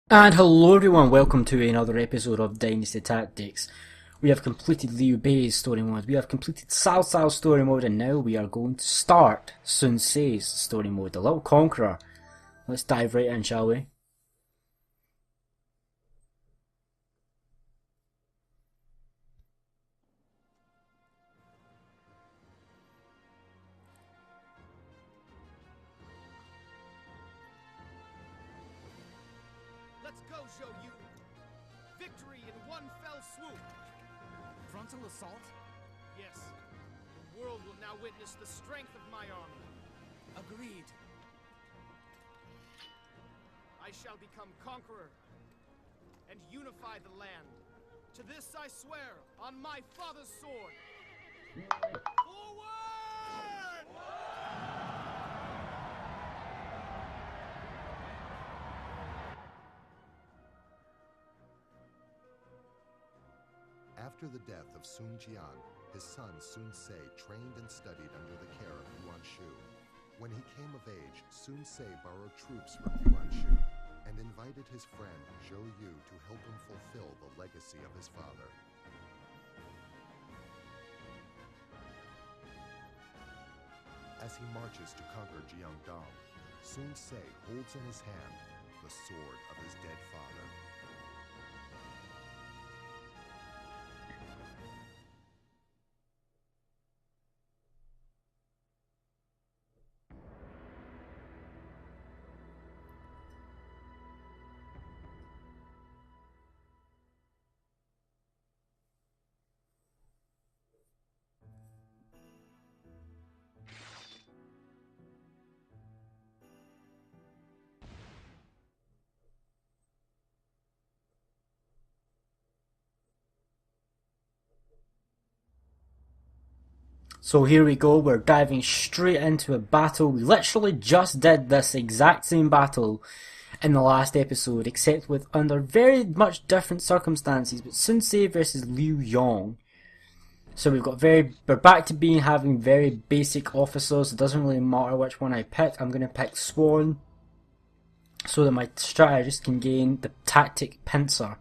And hello everyone, welcome to another episode of Dynasty Tactics. We have completed Liu Bei's story mode, we have completed Cao Cao's story mode, and now we are going to start Sun Ce's story mode, the little Conqueror. Let's dive right in, shall we? Let's go, Zhou Yu! Victory in one fell swoop! Frontal assault? Yes, the world will now witness the strength of my army. Agreed. I shall become Conqueror and unify the land. To this I swear on my father's sword. Forward! After the death of Sun Jian, his son Sun Ce trained and studied under the care of Yuan Shu. When he came of age, Sun Ce borrowed troops from Yuan Shu and invited his friend Zhou Yu to help him fulfill the legacy of his father. As he marches to conquer Jiangdong, Sun Ce holds in his hand the sword of his dead father. So here we go, we're diving straight into a battle. We literally just did this exact same battle in the last episode, except with under very much different circumstances, but Sun Ce versus Liu Yong. So we're back to having very basic officers. It doesn't really matter which one I pick. I'm going to pick Swan so that my strategist can gain the tactic pincer.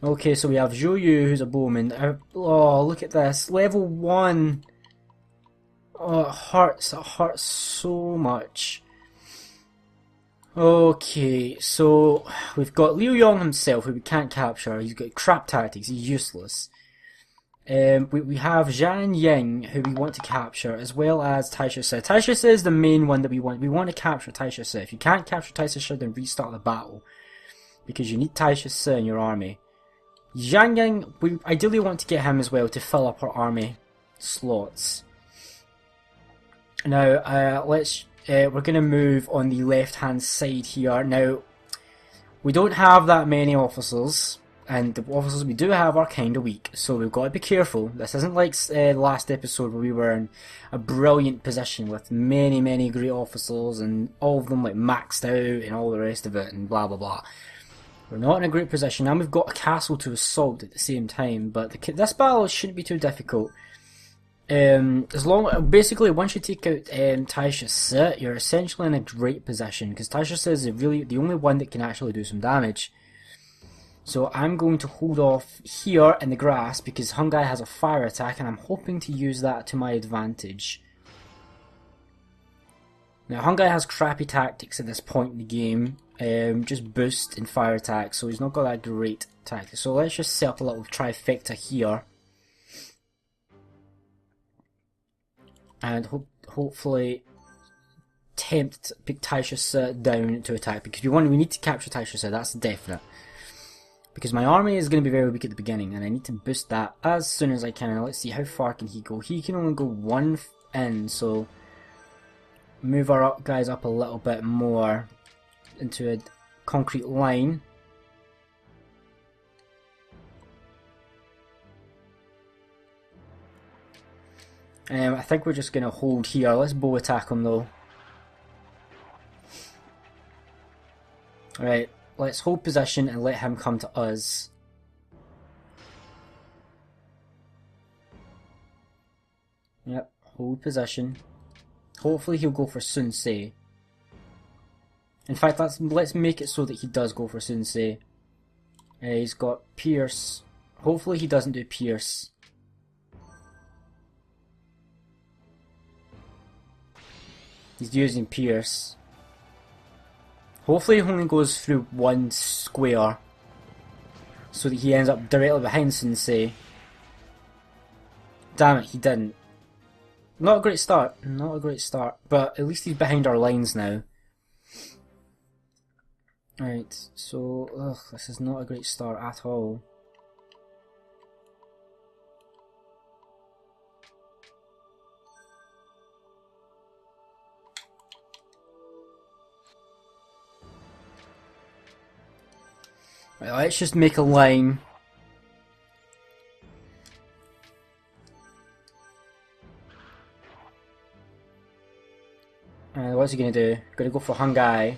Okay, so we have Zhou Yu, who's a bowman. Oh, look at this. Level 1. Oh, it hurts so much. Okay, so we've got Liu Yong himself, who we can't capture. He's got crap tactics, he's useless. We have Zhang Ying, who we want to capture, as well as Taisha Se. Taisha Se is the main one that we want. We want to capture Taisha Se. If you can't capture Taisha Se, then restart the battle, because you need Taisha Se in your army. Zhang Ying, we ideally want to get him as well to fill up our army slots. Now, we're going to move on the left-hand side here. Now, we don't have that many officers, and the officers we do have are kind of weak, so we've got to be careful. This isn't like the last episode where we were in a brilliant position with many, many great officers, and all of them like maxed out and all the rest of it, and blah blah blah. We're not in a great position, and we've got a castle to assault at the same time, but this battle shouldn't be too difficult. Basically, once you take out Taisha Se, you're essentially in a great position, because Taisha Se is really the only one that can actually do some damage. So I'm going to hold off here in the grass, because Hungai has a fire attack, and I'm hoping to use that to my advantage. Now, Hungai has crappy tactics at this point in the game, just boost and fire attack, so he's not got that great tactics. So let's just set up a little trifecta here. And hopefully tempt Taisha Se down to attack, because we need to capture Taisha Se, that's definite. Because my army is going to be very weak at the beginning, and I need to boost that as soon as I can. Let's see, how far can he go? He can only go one in, so move our guys up a little bit more into a concrete line. I think we're just going to hold here. Let's bow attack him though. Alright, let's hold position and let him come to us. Yep, hold position. Hopefully he'll go for Sun Ce. In fact, let's make it so that he does go for Sunsei. He's got Pierce. Hopefully he doesn't do Pierce. He's using Pierce. Hopefully he only goes through one square, so that he ends up directly behind Sensei. Damn it, he didn't. Not a great start. Not a great start. But at least he's behind our lines now. Right, so this is not a great start at all. Right, let's just make a line. What's he gonna do? Gonna go for Hungai.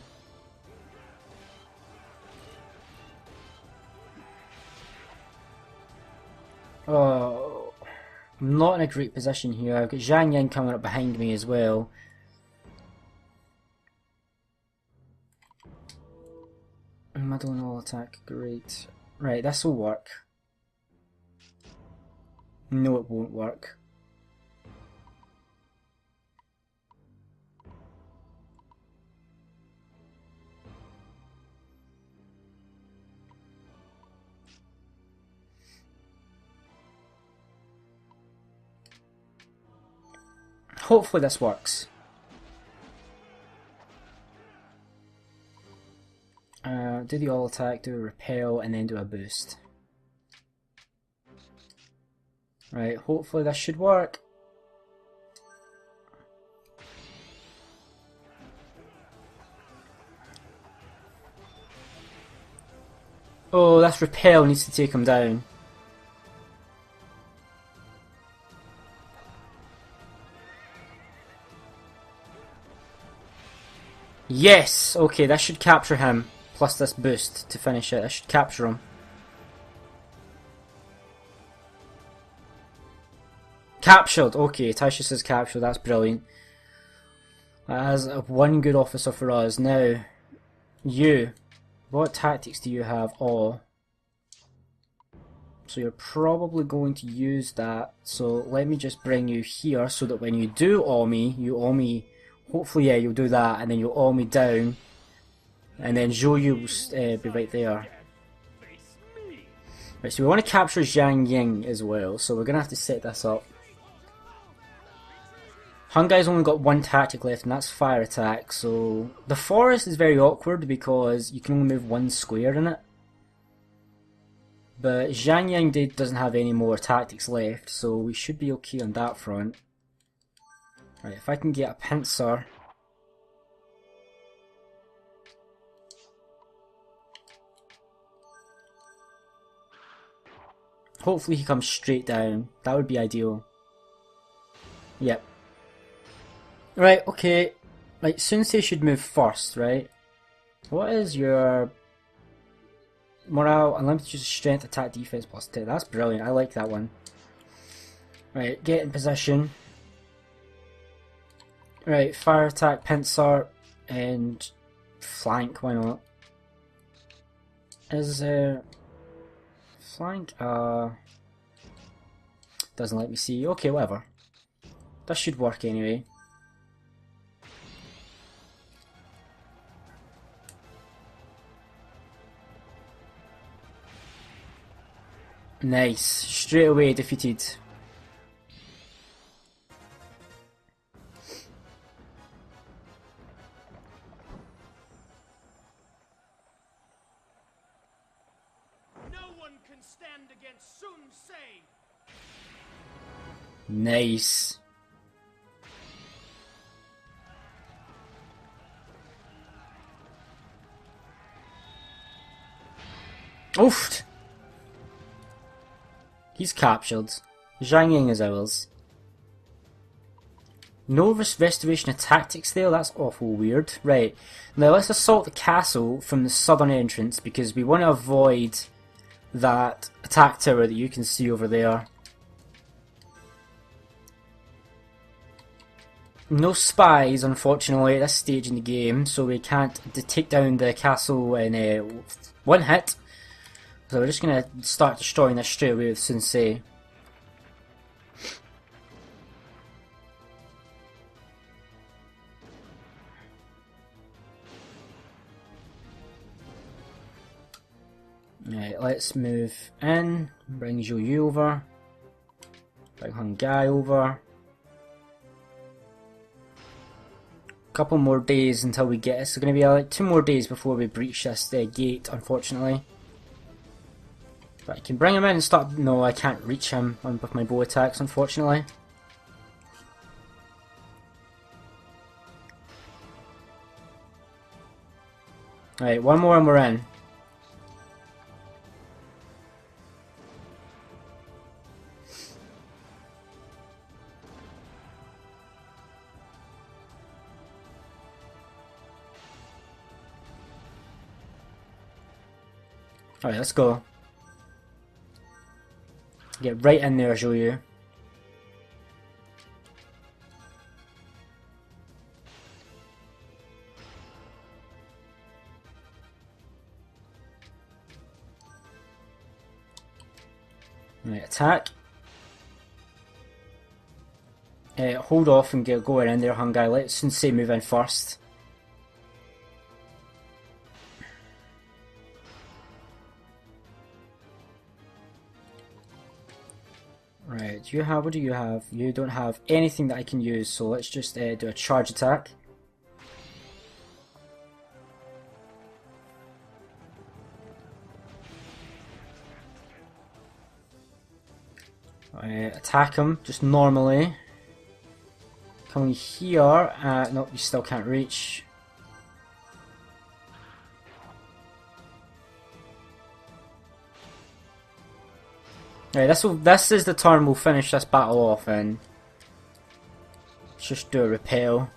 Oh, I'm not in a great position here. I've got Zhang Yang coming up behind me as well. Muddle and all attack, great. Right, this will work. No, it won't work. Hopefully this works. Do the all attack, do a repel, and then do a boost. Right, hopefully this should work. Oh, this repel needs to take him down. Yes! Okay, that should capture him. Plus this boost to finish it. I should capture him. Captured! Okay, Tasha says captured. That's brilliant. That is one good officer for us. Now, you. What tactics do you have? Oh. So you're probably going to use that. So let me just bring you here so that when you do awe me, you awe me. Hopefully, yeah, you'll do that, and then you'll awe me down. And then Zhou will be right there. Right, so we want to capture Zhang Ying as well, so we're going to have to set this up. Hungai's only got one tactic left, and that's fire attack, so... The forest is very awkward because you can only move one square in it. But Zhang Yang doesn't have any more tactics left, so we should be okay on that front. Right, if I can get a pincer... Hopefully he comes straight down. That would be ideal. Yep. Right, okay. Right, Sensei should move first, right? What is your... Morale, unlimited use of strength, attack, defense, plus 10. That's brilliant, I like that one. Right, get in position. Right, fire attack, pincer, and flank, why not? Is flank, doesn't let me see. Okay, whatever. That should work anyway. Nice. Straight away defeated. Stand against Sun Ce. Nice. Oof. He's captured. Zhang Ying is ours. No restoration of tactics there, that's awful weird. Right, now let's assault the castle from the southern entrance because we want to avoid that attack tower that you can see over there. no spies, unfortunately, at this stage in the game, so we can't take down the castle in one hit. So we're just going to start destroying this straight away with Sensei. Right, let's move in, bring Zhou Yu over, bring Hung Gai over. Couple more days until we get it. It's going to be like 2 more days before we breach this gate, unfortunately. But I can bring him in and start. No, I can't reach him with my bow attacks, unfortunately. Alright, one more and we're in. Alright, let's go. Get right in there, Zhou Yu. Right, attack. Hold off and get going in there, Hung Gai. Let Sensei move in first. Right, what do you have? You don't have anything that I can use, so let's just do a charge attack. Attack him, just normally. Coming here, nope, you still can't reach. Right, this is the turn we'll finish this battle off in. Let's just do a repel.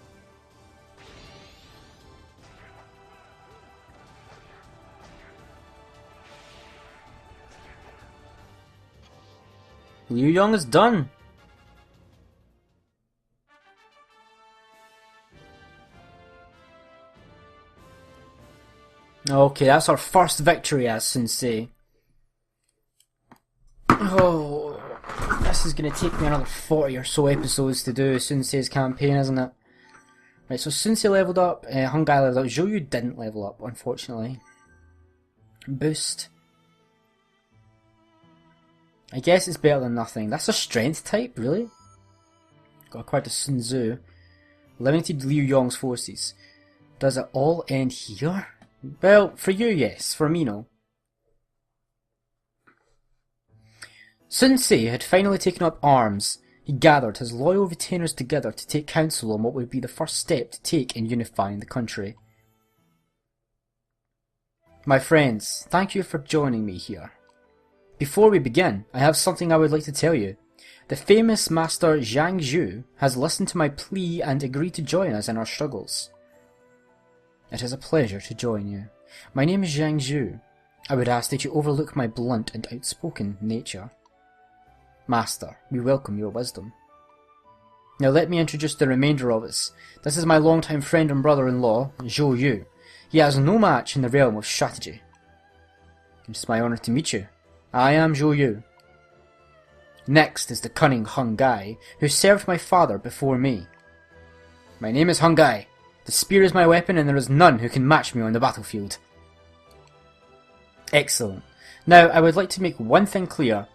Liu Yong is done. Okay, that's our first victory as Sensei. Oh, this is going to take me another 40 or so episodes to do Sensei's campaign, isn't it? Right, so Sensei leveled up, Hung Gai leveled up, Zhou Yu didn't level up, unfortunately. Boost. I guess it's better than nothing. That's a strength type, really? Got quite a Sun Tzu. Limited Liu Yong's forces. Does it all end here? Well, for you, yes. For me, no. Sun Ce had finally taken up arms. He gathered his loyal retainers together to take counsel on what would be the first step to take in unifying the country. My friends, thank you for joining me here. Before we begin, I have something I would like to tell you. The famous master Zhang Zhu has listened to my plea and agreed to join us in our struggles. It is a pleasure to join you. My name is Zhang Zhu. I would ask that you overlook my blunt and outspoken nature. Master, we welcome your wisdom. Now let me introduce the remainder of us. This is my longtime friend and brother-in-law, Zhou Yu. He has no match in the realm of strategy. It is my honour to meet you. I am Zhou Yu. Next is the cunning Hung Gai, who served my father before me. My name is Hung Gai. The spear is my weapon and there is none who can match me on the battlefield. Excellent. Now I would like to make one thing clear.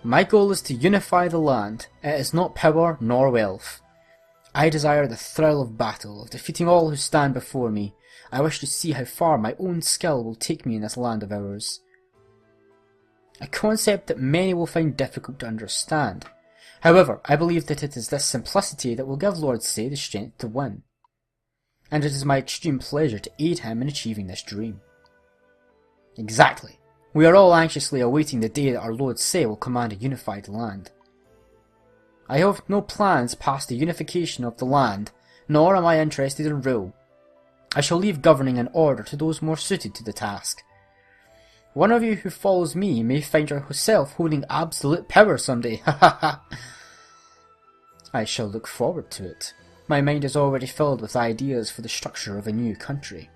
My goal is to unify the land. It is not power nor wealth. I desire the thrill of battle, of defeating all who stand before me. I wish to see how far my own skill will take me in this land of ours. A concept that many will find difficult to understand. However, I believe that it is this simplicity that will give Lord Ce the strength to win. And it is my extreme pleasure to aid him in achieving this dream. Exactly. We are all anxiously awaiting the day that our Lord Ce will command a unified land. I have no plans past the unification of the land, nor am I interested in rule. I shall leave governing and order to those more suited to the task. One of you who follows me may find yourself holding absolute power someday, ha ha ha. I shall look forward to it. My mind is already filled with ideas for the structure of a new country.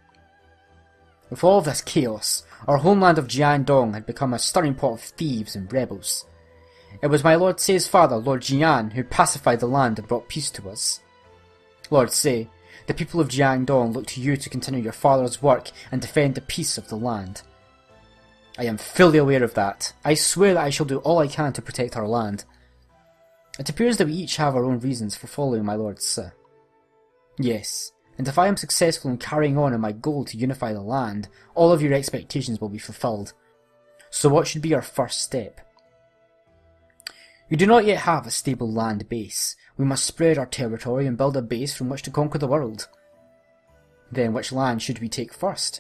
With all of this chaos, our homeland of Jiandong had become a stirring pot of thieves and rebels. It was my Lord Sei's father, Lord Jian, who pacified the land and brought peace to us. Lord Sei, the people of Jiangdong look to you to continue your father's work and defend the peace of the land. I am fully aware of that. I swear that I shall do all I can to protect our land. It appears that we each have our own reasons for following my Lord Sei. Yes, and if I am successful in carrying on in my goal to unify the land, all of your expectations will be fulfilled. So what should be our first step? We do not yet have a stable land base. We must spread our territory and build a base from which to conquer the world. Then which land should we take first?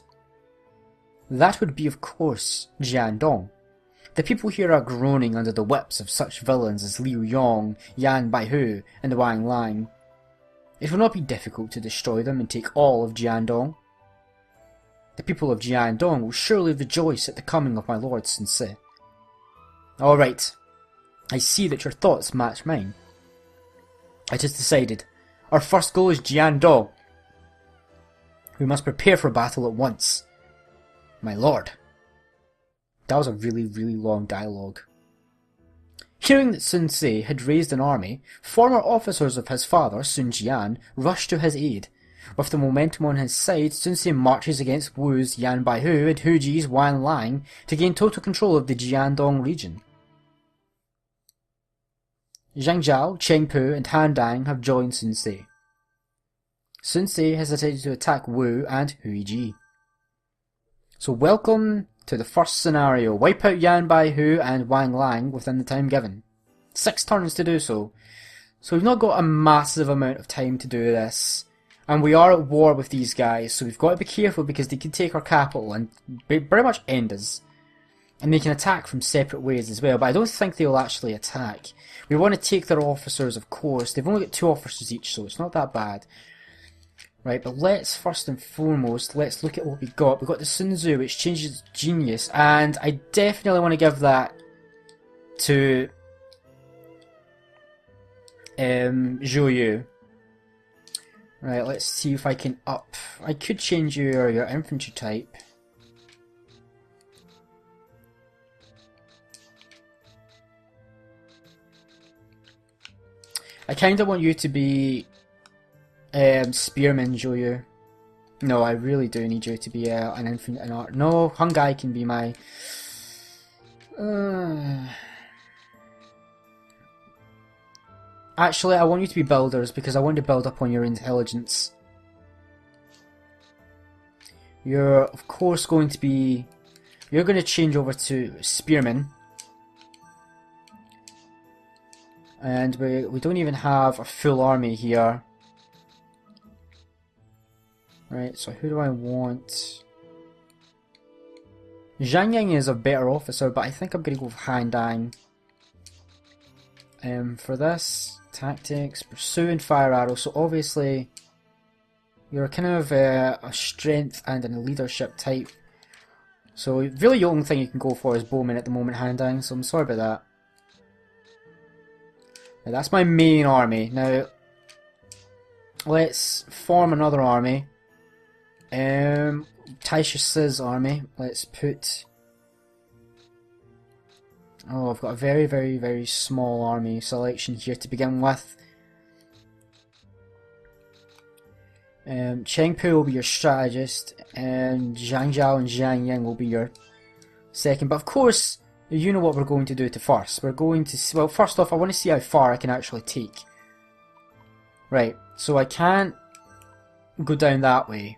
That would be, of course, Jiandong. The people here are groaning under the whips of such villains as Liu Yong, Yan Baihu, and Wang Lang. It will not be difficult to destroy them and take all of Jiandong. The people of Jiandong will surely rejoice at the coming of my Lord Sun Ce. Alright, I see that your thoughts match mine. It is decided. Our first goal is Jiandong. We must prepare for battle at once. My lord. That was a really, really long dialogue. Hearing that Sun Ce had raised an army, former officers of his father, Sun Jian, rushed to his aid. With the momentum on his side, Sun Ce marches against Wu's Yan Baihu and Huji's Wan Lang to gain total control of the Jiandong region. Zhang Zhao, Cheng Pu, and Han Dang have joined Sun Ce. Sun Ce has decided to attack Wu and Huiji. So welcome to the first scenario. Wipe out Yan Baihu and Wang Lang within the time given. 6 turns to do so. So we've not got a massive amount of time to do this. And we are at war with these guys, so we've got to be careful because they can take our capital and pretty much end us. And they can attack from separate ways as well, but I don't think they'll actually attack. We want to take their officers, of course. They've only got 2 officers each, so it's not that bad. Right, but let's first and foremost, let's look at what we got. We've got the Sun Tzu, which changes genius, and I definitely want to give that to Zhou Yu. Right, let's see if I can up. I could change your infantry type. I kinda want you to be Spearman, Zhou Yu. No, I really do need you to be an infantry. No, Hung Gai can be my. Actually, I want you to be builders because I want to build up on your intelligence. You're, of course, going to be. You're going to change over to Spearman. And we don't even have a full army here. Right, so who do I want? Zhang Yang is a better officer, but I think I'm going to go with Han Dang. For this, tactics, pursue and fire arrow. So obviously, you're kind of a strength and a leadership type. So really the only thing you can go for is bowman at the moment, Han Dang, so I'm sorry about that. Now, that's my main army. Now, let's form another army. Taisha Si's army. Let's put. Oh, I've got a very, very, very small army selection here to begin with. Cheng Pu will be your strategist, and Zhang Zhao and Zhang Yang will be your second. But of course, you know what we're going to do to first. We're going to. Well, first off, I want to see how far I can actually take. Right, so I can't go down that way.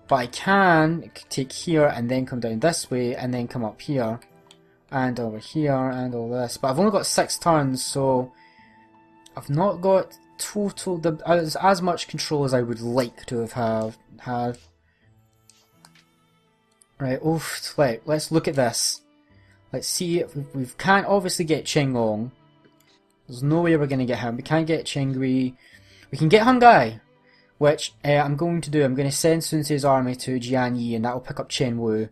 But I can take here and then come down this way and then come up here and over here and all this. But I've only got 6 turns, so I've not got total as much control as I would like to have had. Right, oof, let's look at this. Let's see if we can't obviously get Cheng Long. There's no way we're going to get him. We can't get Cheng Gui. We can get Hung Gai. Which I'm going to do. I'm going to send Sun Ce's army to Jian Yi, and that will pick up Chen Wu.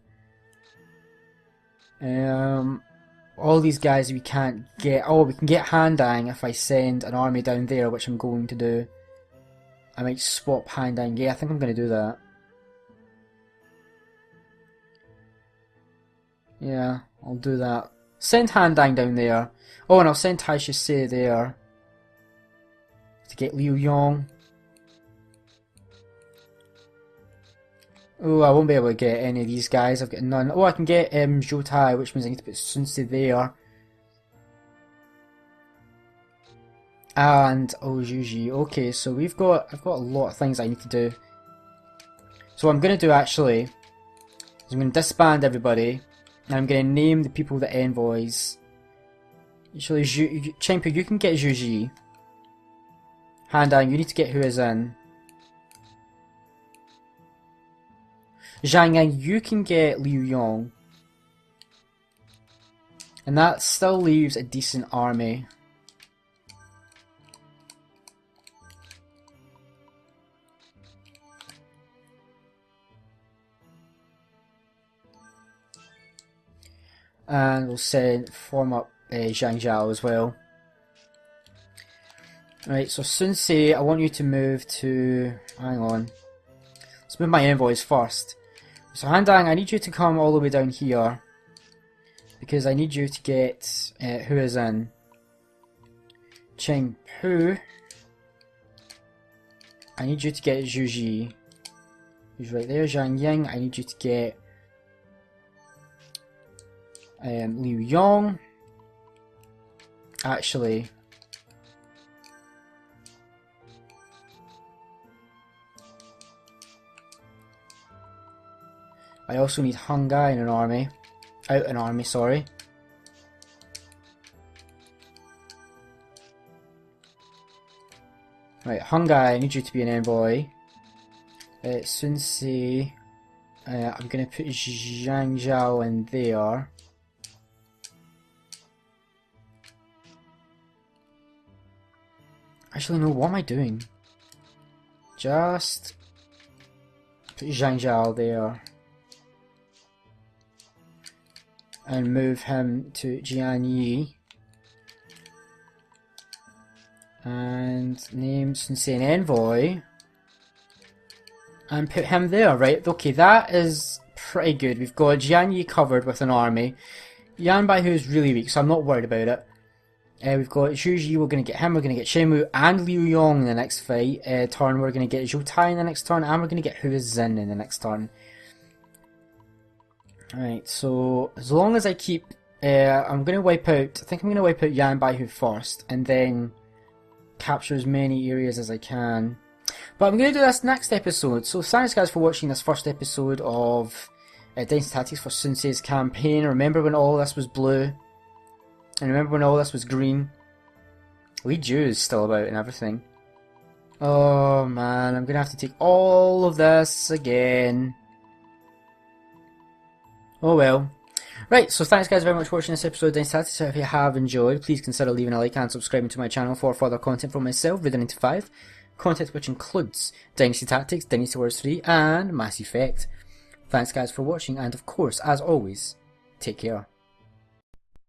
All these guys we can't get. Oh, we can get Han Dang if I send an army down there, which I'm going to do. I might swap Han Dang. Yeah, I think I'm going to do that. Yeah, I'll do that. Send Han Dang down there. Oh, and I'll send Tai Shi there. To get Liu Yong. Oh, I won't be able to get any of these guys. I've got none. Oh, I can get Zhou Tai, which means I need to put Sun Ce there. And oh, Zhu. Okay, so I've got a lot of things I need to do. So what I'm going to do actually is I'm going to disband everybody, and I'm going to name the people the envoys. Actually, Chengpu, you can get Zhu. Han Dang, you need to get who is in. Zhang Yang, you can get Liu Yong. And that still leaves a decent army. And we'll form up Zhang Zhao as well. Right, so Sun Ce, I want you to move to... Hang on. Let's move my envoys first. So Han Dang, I need you to come all the way down here. Because I need you to get... who is in? Chengpu. I need you to get Zhu. Who's right there? Zhang Ying, I need you to get... Liu Yong. Actually... I also need Hung Gai in an army. Out an army, sorry. Right, Hung Gai, I need you to be an envoy. Sun Ce, I'm going to put Zhang Zhao in there. Actually, no, what am I doing? Just put Zhang Zhao there. And move him to Jianyi. And name Sun Ce an envoy. And put him there, right? Okay, that is pretty good. We've got Jianyi covered with an army. Yan Baihu is really weak, so I'm not worried about it. We've got Zhu, we're going to get him, we're going to get Shen Wu and Liu Yong in the next fight. Turn, we're going to get Zhou Tai in the next turn, and we're going to get Hu Zhen in the next turn. Alright, so as long as I keep, I'm going to wipe out, I think I'm going to wipe out Yan Baihu first, and then capture as many areas as I can. But I'm going to do this next episode, so thanks guys for watching this first episode of Dynasty Tactics for Sun Ce's campaign. Remember when all this was blue? And remember when all this was green? Li Ju is still about and everything. Oh man, I'm going to have to take all of this again. Oh well. Right, so thanks guys very much for watching this episode of Dynasty Tactics. If you have enjoyed, please consider leaving a like and subscribing to my channel for further content from myself, Video 95. Content which includes Dynasty Tactics, Dynasty Warriors 3 and Mass Effect. Thanks guys for watching, and of course, as always, take care.